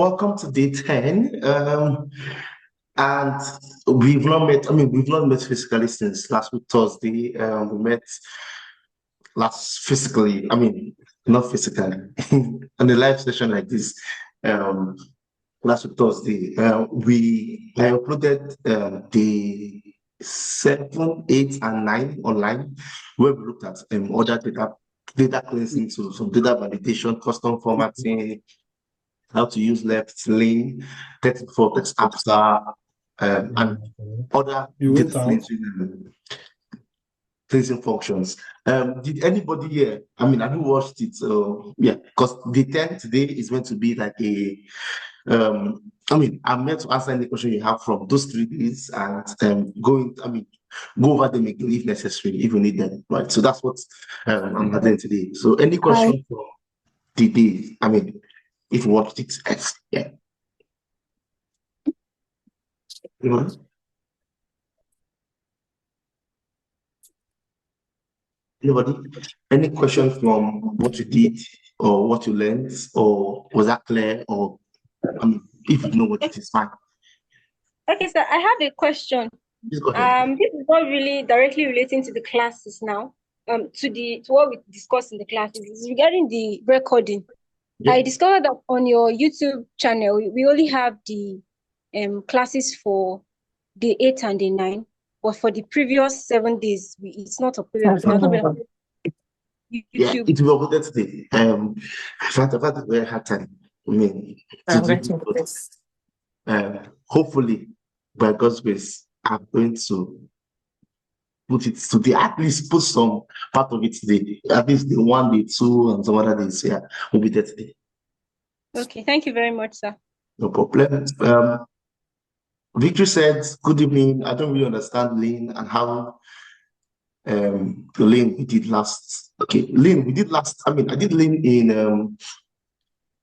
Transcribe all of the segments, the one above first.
welcome to day 10. And we've not met, we've not met physically since last week, Thursday. We met last physically, not physically, on a live session like this, last week, Thursday. I uploaded the 7, 8, and 9 online, where we looked at other data cleansing tools, some data validation, custom formatting, how to use left lane, for text after, and other You data went out. cleansing functions. Did anybody here? Have you watched it? Yeah, because the 10 today is meant to be like a. I'm meant to answer any question you have from those 3 days and go over them again if necessary, if you need them, right? So that's what I'm doing today. So any question from the day? If you watched it, yeah. Anybody? Any question from what you did or what you learned, or was that clear? Or if you know what it is, fine. Okay, so I have a question. Please go ahead. This is not really directly relating to the classes now. To what we discussed in the classes. It's regarding the recording. Yeah. I discovered that on your YouTube channel, we only have the classes for the 8 and the 9, but for the previous 7 days, it's not uploaded. Yeah, YouTube. it will be uploaded today. I've had a very hard time. Hopefully, by God's grace, I'm going to put it today. At least put some part of it today. At least the 1 day, 2, and some other days. Yeah, will be there today. Okay, thank you very much, sir. No problem. Victory said, "Good evening. I don't really understand Lean and how the Lean we did last. Okay, Lean we did last. I did Lean in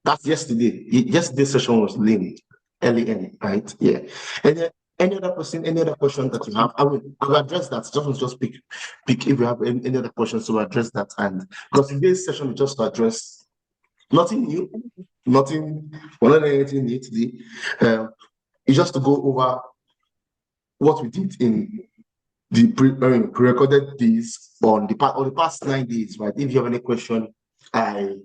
that's yesterday. Yesterday's session was Lean, LEN, right? Yeah. And any other person, any other question that you have, I will address that. Just pick if you have any other questions to address that. And because today's session is just to address nothing new, we're not doing anything new today. It's just to go over what we did in the pre-recorded days on the past 9 days, right? If you have any question, I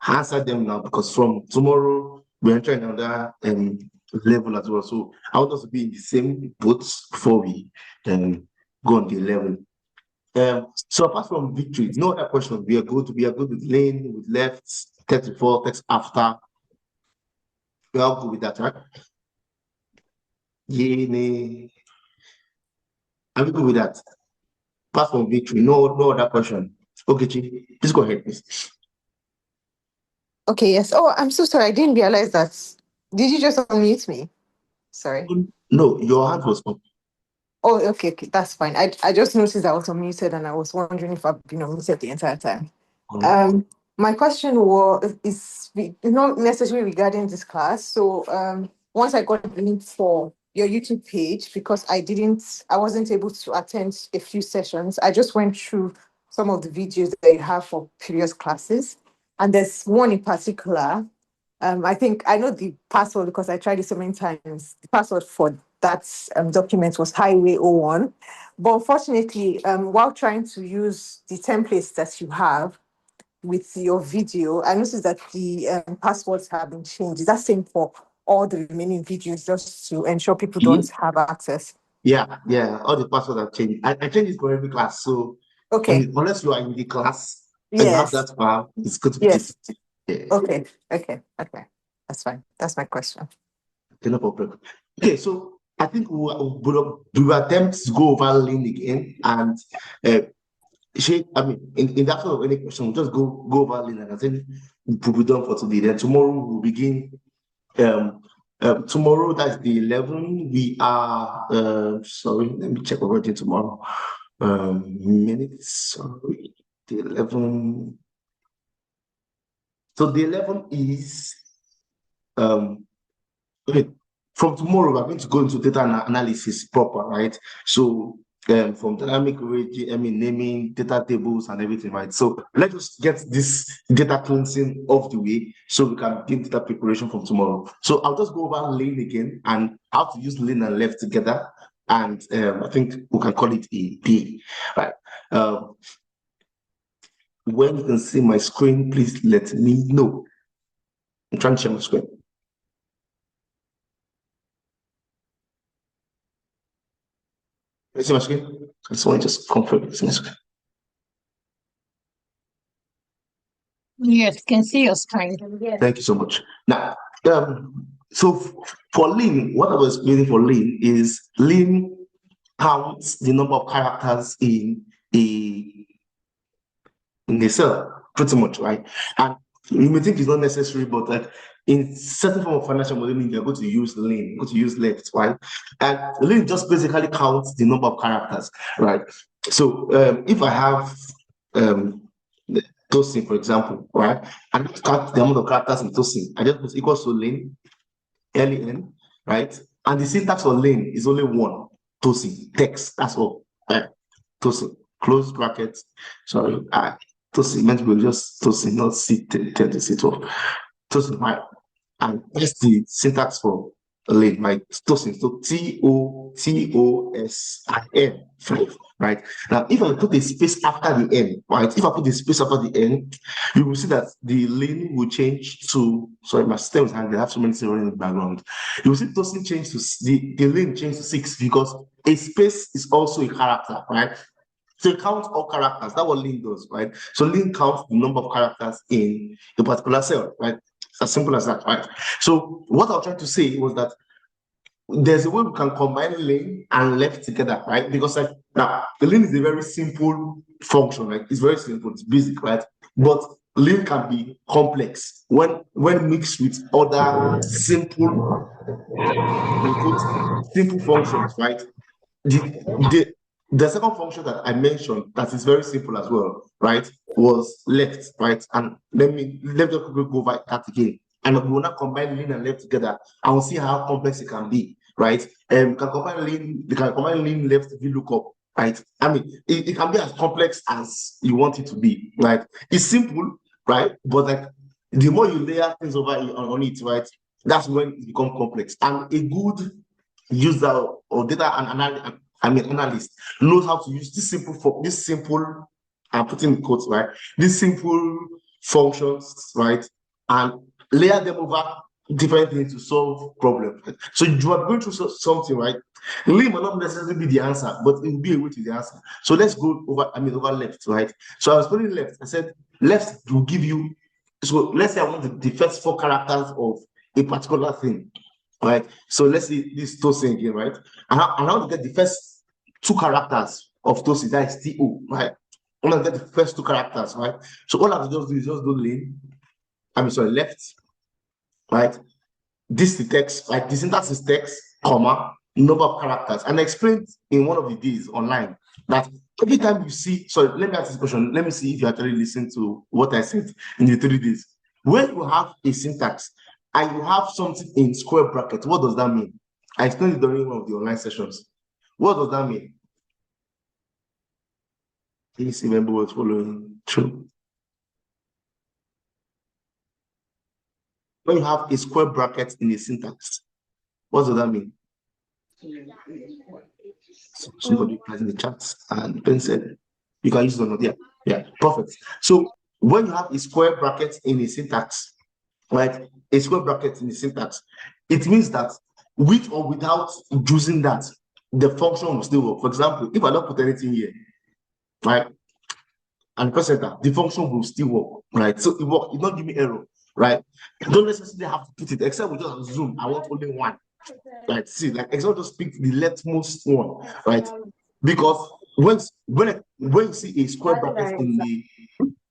answer them now, because from tomorrow we're entering another level as well. So I want us to be in the same boat before we go on the level. So apart from Victory, no other question. We are good with lane, with left, 34, text after. We are good with that, right? Yeah, are we good with that? Apart from Victory, no other question. Okay, Chief, please go ahead, please. Okay, yes. Oh, I'm so sorry. I didn't realize that. Did you just unmute me? Sorry. No, your hand was up. Oh, okay, that's fine. I just noticed I was unmuted and I was wondering if I've been unmuted the entire time. My question is not necessarily regarding this class. So once I got the link for your YouTube page, because I wasn't able to attend a few sessions, I just went through some of the videos that you have for previous classes. And there's one in particular. I think I know the password because I tried it so many times. The password for that document was Highway 01. But unfortunately, while trying to use the templates that you have with your video, I noticed that the passwords have been changed. Is that same for all the remaining videos, just to ensure people don't have access? Yeah. All the passwords have changed. I changed it for every class. So okay, unless you are in the class and yes, you have that file, it's going to be yes. Yeah. Okay. That's fine. That's my question. Okay, no problem. Okay, so I think we will attempt to go over Lean again, and in the absence of any question, we'll just go over Lean, and I think we'll be done for today. Then tomorrow we'll begin. Tomorrow, that's the 11. We are sorry, let me check what we're doing tomorrow. Minutes. Sorry, the 11. So the 11 is okay. From tomorrow, we're going to go into data analysis proper, right? So from dynamic array, naming, data tables, and everything, right? So let's just get this data cleansing off the way so we can give data preparation from tomorrow. So I'll just go over len again and how to use len and left together. And I think we can call it a day, right? When you can see my screen, please let me know. I'm trying to share my screen. Can you see my screen? I just want to just confirm it's my screen. Yes, can see your screen. Yes. Thank you so much. Now, so for len, what I was explaining for len is len counts the number of characters in a cell, pretty much, right? And you may think it's not necessary, but like in certain form of financial modeling, you're going to use len, going to use left, right? And len just basically counts the number of characters, right? So if I have Tosin, for example, right? And count the amount of characters in Tosin, I just put equals to len, len, right? And the syntax for len is only one, Tosin, text, that's all, right? Tosin, close brackets, sorry, Tosin meant to be just Tosin, not C10 to C12. Tosin, right? And that's the syntax for len, right? Tosin, so Tosin, 5, right? Now, if I put a space after the N, right? If I put a space after the N, you will see that the len will change to, sorry, my system is hanging, I have so many things running in the background. You will see Tosin change to, the len change to 6 because a space is also a character, right? So it counts all characters. That's what len does, right? So len counts the number of characters in a particular cell, right? It's as simple as that, right? So what I was trying to say was that there's a way we can combine len and left together, right? Because like now, the len is a very simple function, right? It's very simple, it's basic, right? But len can be complex when mixed with other simple functions, right? The second function that I mentioned that is very simple as well, right, was left, right? And let me just go over that again. And we will not combine len and left together and we'll see how complex it can be, right? We can combine len left VLOOKUP, right? I mean, it can be as complex as you want it to be, right? It's simple, right? But like the more you layer things over on it, right, that's when it becomes complex. And a good user or data analyst knows how to use this simple, I'm putting the quotes, right? These simple functions, right? And layer them over different things to solve problems. So you are going through something, right? len may not necessarily be the answer, but it will be a way to the answer. So let's go over, over left, right? So I was putting left. I said left will give you, so let's say I want the first 4 characters of a particular thing, right? So let's see this Tosin again, right? And I want to get the first 2 characters of Tosin, that is TO, right? I want to get the first 2 characters, right? So all I have to just do is just do left, right? This is the text, like the syntax is text, comma, number of characters. And I explained in one of the days online that every time you see, sorry, let me ask this question. Let me see if you actually listen to what I said in the 3 days. When you have a syntax and you have something in square brackets, what does that mean? I explained it during one of the online sessions. What does that mean? Please remember what's following. True. When you have a square bracket in a syntax, what does that mean? Somebody replied in the chat and Ben said, you can use it or not. Yeah, perfect. So when you have a square bracket in a syntax, right? A square bracket in the syntax, it means that with or without using that, the function will still work. For example, if I don't put anything here, right, and press enter, the function will still work, right? So it works, it don't give me error, right? You don't necessarily have to put it, except we just zoom. I want only one, right? See, like example, just pick the leftmost one, right? Because when you see a square bracket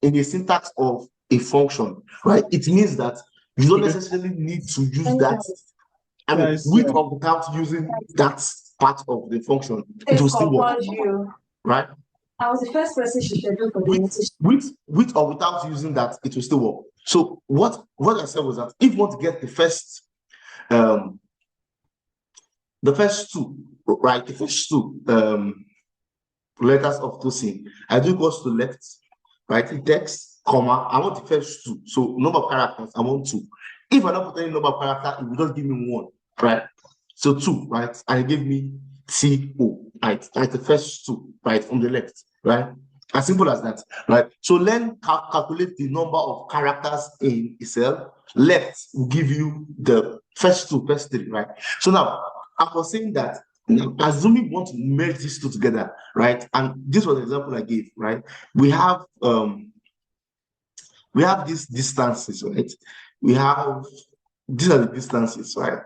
in the syntax of a function, right, it means that you don't necessarily need to use that. I mean, with or without using that part of the function, it will still work, right? I was the first person she scheduled for with or without using that, it will still work. So what I said was that if you want to get the first 2, right? The first 2 letters of Tosin. I do equals to left, right? It text, comma, I want the first two. So number of characters, I want 2. If I don't put any number of characters, it will just give me 1, right? So 2, right? And it gave me CO, right? Like the first 2, right? On the left, right? As simple as that, right? So learn calculate the number of characters in a cell. Left will give you the first 2, first 3, right? So now, I was saying that, assuming we want to merge these 2 together, right? And this was the example I gave, right? We have these distances, right? These are the distances, right?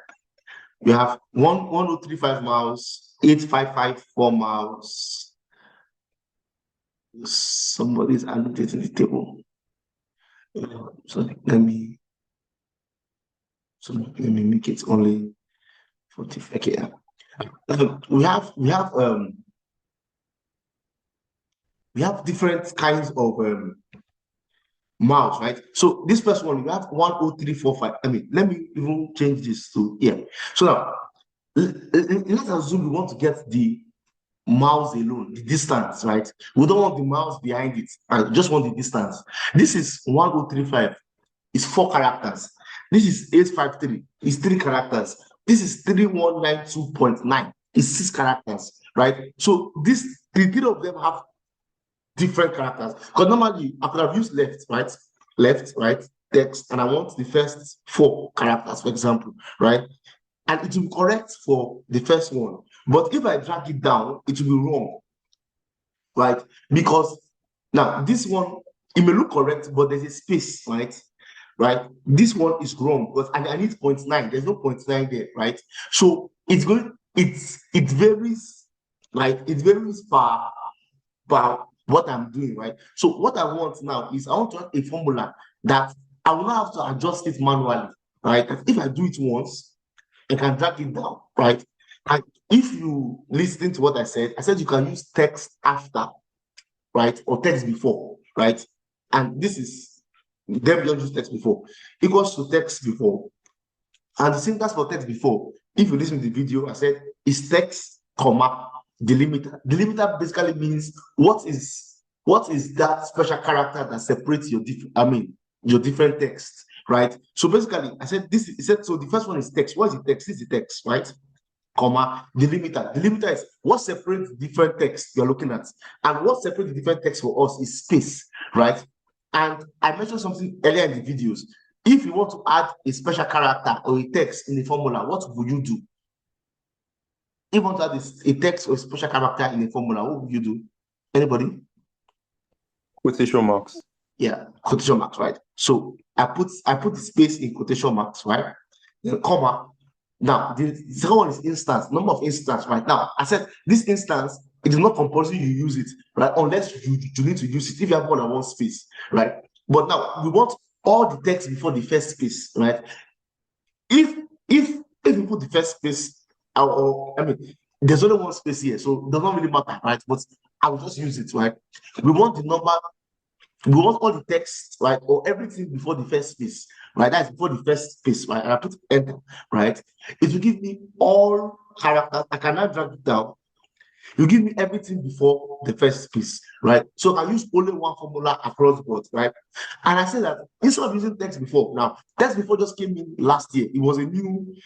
We have 1035 miles, 8554 miles. Somebody's annotating the table. So let me make it only 40. Okay. We have different kinds of miles, right? So this first one, we have 10345. I mean, let me even change this to here. So now let's assume we want to get the miles alone, the distance, right? We don't want the miles behind it. I just want the distance. This is 1035. It's 4 characters. This is 853. It's 3 characters. This is 3192.9. It's 6 characters, right? So the 3 of them have different characters. Because normally I could have used left, right, text, and I want the first 4 characters, for example, right? And it will be correct for the first one. But if I drag it down, it will be wrong, right? Because now this one, it may look correct, but there's a space, right? This one is wrong because I need 0.9. There's no 0.9 there, right? So it varies, right? It varies by what I'm doing, right? So what I want now is I want to have a formula that I will not have to adjust it manually, right? And if I do it once, I can drag it down, right? And if you listen to what I said you can use text after, right? Or text before, right? And this is, then we don't use text before, equals to text before. And the syntax for text before, if you listen to the video, I said is text, comma, delimiter. Delimiter basically means what is that special character that separates your different text, right? So basically, I said this. It said so. The first one is text. What is the text? This is the text, right? Comma, delimiter. Delimiter is what separates different text you're looking at, and what separates the different text for us is space, right? And I mentioned something earlier in the videos. If you want to add a special character or a text in the formula, what would you do? If you want to add a text or a special character in a formula, what would you do? Anybody? Quotation marks. Yeah, quotation marks, right? So I put the space in quotation marks, right? Then comma. Now the second one is instance, number of instance, right? Now I said this instance, it is not compulsory you use it, right? Unless you need to use it if you have more than one space, right? But now we want all the text before the first space, right? If you put the first space, there's only one space here, so it does not really matter, right? But I will just use it, right? We want the number, we want all the text, right? Or everything before the first space, right? That's before the first space, right? And I put enter, right? It will give me all characters. I cannot drag it down. You give me everything before the first space, right? So I use only one formula across board, right? And I said that instead of using text before, now text before just came in last year. It was a new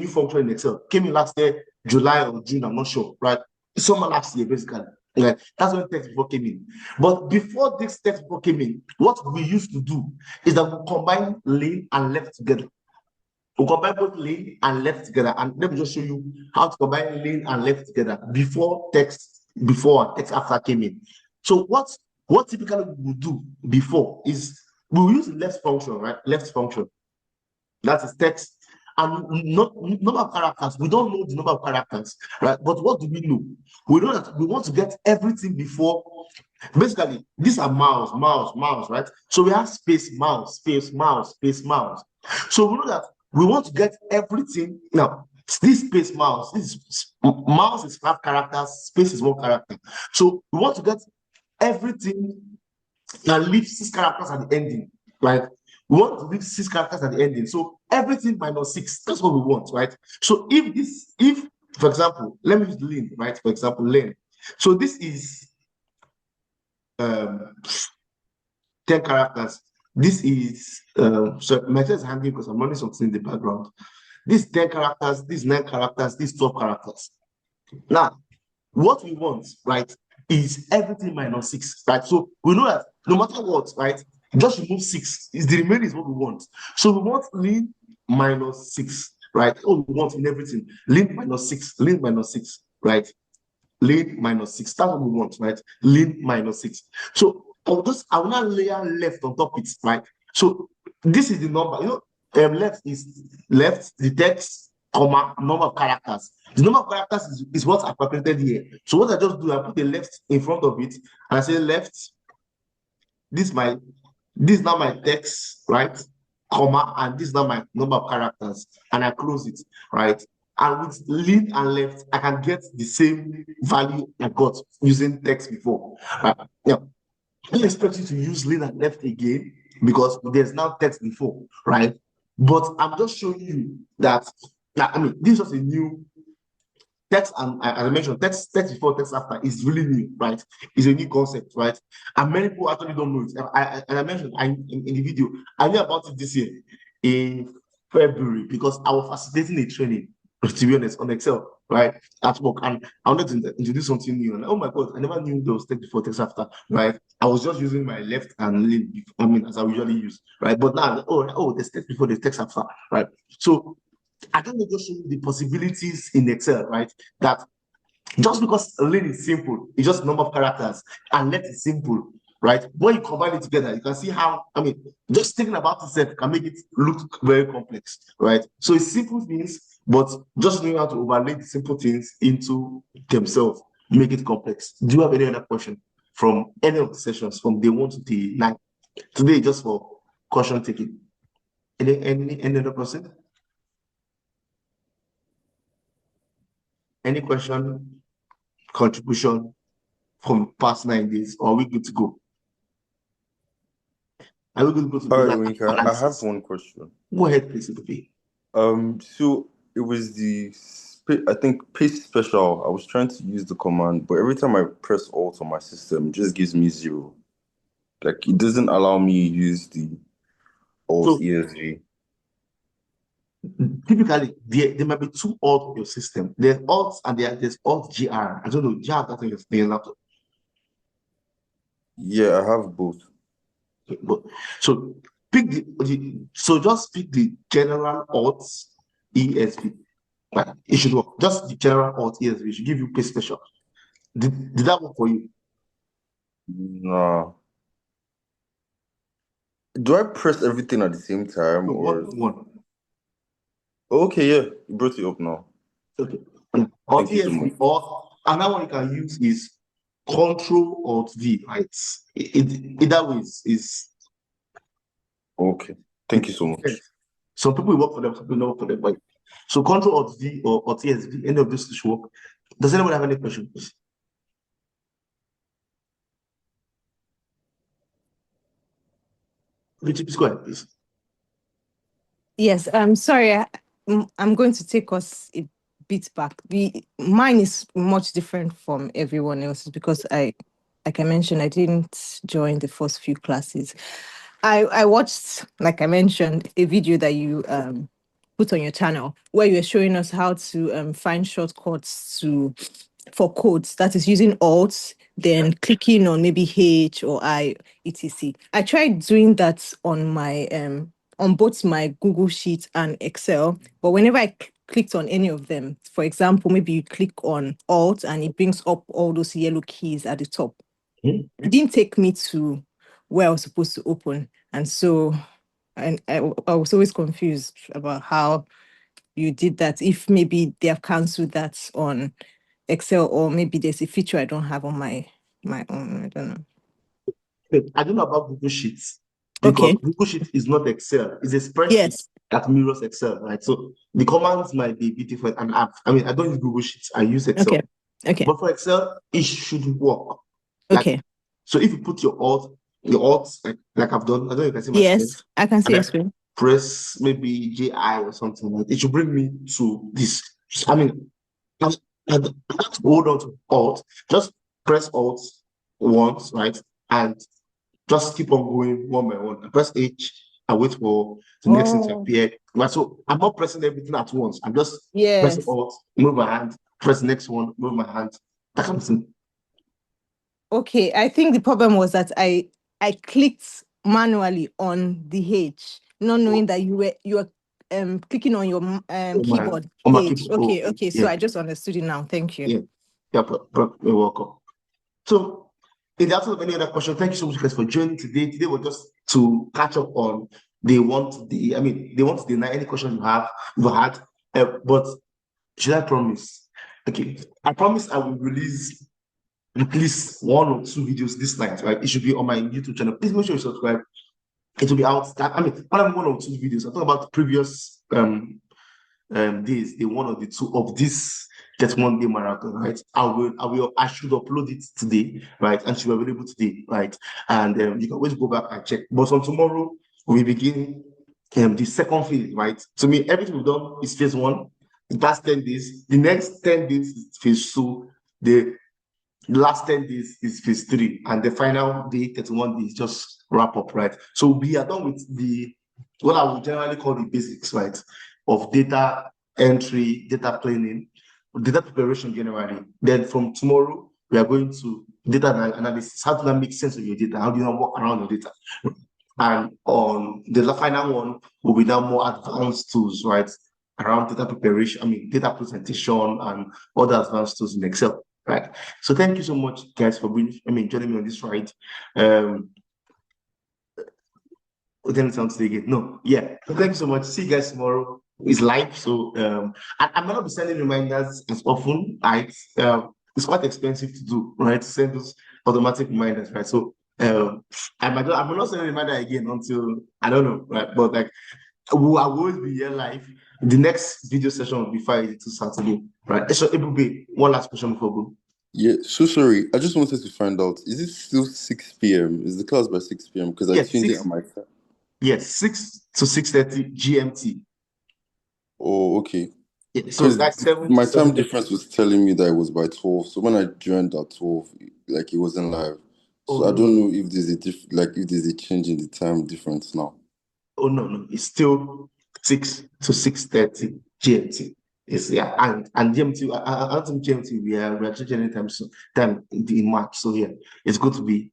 function in Excel. Came in last year, July or June, I'm not sure, right? Summer last year, basically. Like, that's when text before came in. But before this text before came in, what we used to do is that we combine len and left together. We combine both len and left together. And let me just show you how to combine len and left together before and text after came in. So what typically we would do before is we will use the left function, right? Left function. That is text. And number of characters, we don't know the number of characters, right? But what do we know? We know that we want to get everything before. Basically, these are mouse, right? So we have space, mouse, space, mouse, space, mouse. So we know that we want to get everything. Now, this space, mouse, mouse is 5 characters, space is 1 character. So we want to get everything and leave 6 characters at the ending, right? We want to leave 6 characters at the ending. So everything minus 6, that's what we want, right? So if, for example, let me use len, right? For example, len. So this is 10 characters. This is so my text is hanging because I'm running something in the background. This 10 characters, these 9 characters, these 12 characters. Now, what we want, right, is everything minus 6, right? So we know that no matter what, right, just remove 6. Is the remaining is what we want. So we want lin minus 6, right? Oh, we want in everything. Lin minus 6, lin minus 6, right? Lin minus 6. That's what we want, right? Lin minus 6. So I will not layer left on top of it, right? So this is the number, left is left, the text, comma, number of characters. The number of characters is what I calculated here. So what I just do, I put the left in front of it, and I say left, this is now my text, right? Comma, and this is now my number of characters, and I close it, right? And with lin and left, I can get the same value I got using text before. Yeah. I don't expect you to use lin and left again because there's now text before, right? But I'm just showing you that, I mean, this is a new text, and as I mentioned, text before, text after is really new, right? It's a new concept, right? And many people actually don't know it. I mentioned in the video, I knew about it this year in February because I was facilitating a training, to be honest, on Excel, right, at work, and I wanted to introduce something new. And oh my God, I never knew there was text before, text after, right? I was just using my left and left, I mean, as I usually use, right? But now, there's text before, there's text after, right? So I can just show you the possibilities in Excel, right? That just because lin is simple, it's just number of characters, and left is simple, right? When you combine it together, you can see how, I mean, just thinking about itself can make it look very complex, right? So it's simple things, but just knowing how to overlay the simple things into themselves, make it complex. Do you have any other question from any of the sessions from day 1 to day 9? Today, just for caution taking. Any other person? Any question, contribution from past 9 days, or are we good to go? Are we good to go? All right, Winka, I have one question. Go ahead, please, Ibupi. So it was I think paste special. I was trying to use the command, but every time I press Alt on my system, it just gives me 0. Like it doesn't allow me to use the Alt ESV. Typically, there might be 2 Alt in your system. There's Alt and there's Alt GR. I don't know, do you have that on your laptop? Yeah, I have both. Okay, so pick just pick the general Alt ESV. Right? It should work. Just the general Alt ESV. It should give you paste special. Did that work for you? No. Do I press everything at the same time, or one? Okay, yeah, you brought it up now. Okay. Alt ESV, or another one you can use is Control Alt V, right? Either way is okay. Thank you so much. Some people work for them, some people don't work for them. But so Control Alt V or Alt ESV, any of this should work. Does anyone have any questions? Please go ahead, please. Yes, I'm sorry. I'm going to take us a bit back. Mine is much different from everyone else's because like I mentioned, I didn't join the first few classes. I watched, like I mentioned, a video that you put on your channel where you were showing us how to find shortcuts for codes, that is using Alt, then clicking on maybe H or I, etc. I tried doing that on my on both my Google Sheet and Excel, but whenever I clicked on any of them, for example, maybe you click on Alt and it brings up all those yellow keys at the top. It didn't take me to where I was supposed to open. And so I was always confused about how you did that, if maybe they have cancelled that on Excel, or maybe there's a feature I don't have on my own. I don't know. I don't know about Google Sheets because Google Sheets is not Excel. It's a spreadsheet that mirrors Excel, right? So the commands might be a bit different. And I don't use Google Sheets. I use Excel. Okay. But for Excel, it should work. So if you put your Alt, like I've done, I don't know if you can see my screen. Yes, I can see your screen. Press maybe JI or something like that. It should bring me to this. I mean, and hold on to Alt. Just press Alt once, right? And just keep on going one by one. I press H and wait for the next thing to Oh, appear. Right, so I'm not pressing everything at once. I'm just pressing yes. Alt, move my hand, press the next one, move my hand. That kind of thing. Okay, I think the problem was that I clicked manually on the H, not knowing that you were clicking on your keyboard On my H. keyboard. Okay, Oh, okay. So yeah, I just understood it now. Thank you. yeah, yeah. But you're welcome. So, in the absence of any other question, thank you so much, guys, for joining today. Today was just to catch up on they want to deny any questions you've had. But should I promise? Okay, I promise I will release at least 1 or 2 videos this night, right? It should be on my YouTube channel. Please make sure you subscribe. It will be out. Not 1 or 2 videos. I'm talking about the previous days, the 1 or the 2 of this Get One Day Marathon, right? I should upload it today, right? And should be available today, right? And you can always go back and check. But on tomorrow, we begin the second phase, right? To me, everything we've done is phase 1. The past 10 days. The next 10 days is phase 2. The last 10 days is phase 3. And the final day, 31 days, just wrap up, right? So we are done with what I would generally call the basics, right? Of data entry, data planning, data preparation generally. Then from tomorrow, we are going to data analysis. How do that make sense of your data? How do you not work around your data? And on the final one will be now more advanced tools, right? Around data preparation, data presentation and other advanced tools in Excel, right? So thank you so much, guys, for joining me on this ride. Then it sounds again. No, yeah. So thank you so much. See you guys tomorrow. It's live, so I might not be sending reminders as often. Right? It's quite expensive to do, right? To send those automatic reminders, right? So I might not send a reminder again until I don't know, right? But like I will always be here live. The next video session will be Friday to Saturday, right? So it will be one last question before we go. Yeah, so sorry. I just wanted to find out, is it still 6 p.m.? Is the class by 6 p.m.? Because I Yes, tuned it 6. on my phone. Yes, 6 to 6:30 GMT. Oh, okay. Yeah, so that's 7 to My time 7:30. difference was telling me that it was by 12. So when I joined at 12, like it wasn't live. So Oh, I no, don't no. know if there's if there's a change in the time difference now. Oh, no. It's still 6 to 6:30 GMT. It's and GMT. I don't think GMT. We are changing any time soon. Time in March. So yeah, it's good to be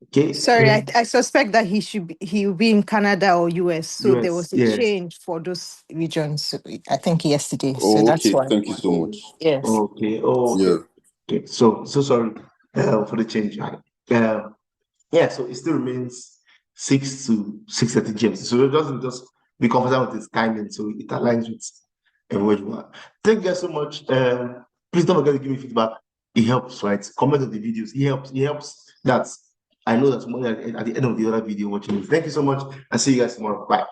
okay. Sorry, I suspect that he will be in Canada or US. So there US. was a Yeah. change for those regions, I think yesterday. So Oh, that's okay. why. Thank you so much. Yes. Okay. Oh, okay. Yeah. Okay. So sorry for the change. Yeah. So it still remains 6 to 6:30 GMT. So it doesn't just be comfortable with its timing. So it aligns with where you are. Thank you guys so much. Please don't forget to give me feedback. It helps, right? Comment on the videos. It helps. It helps that I know that tomorrow at the end of the other video watching. Thank you so much and see you guys tomorrow. Bye.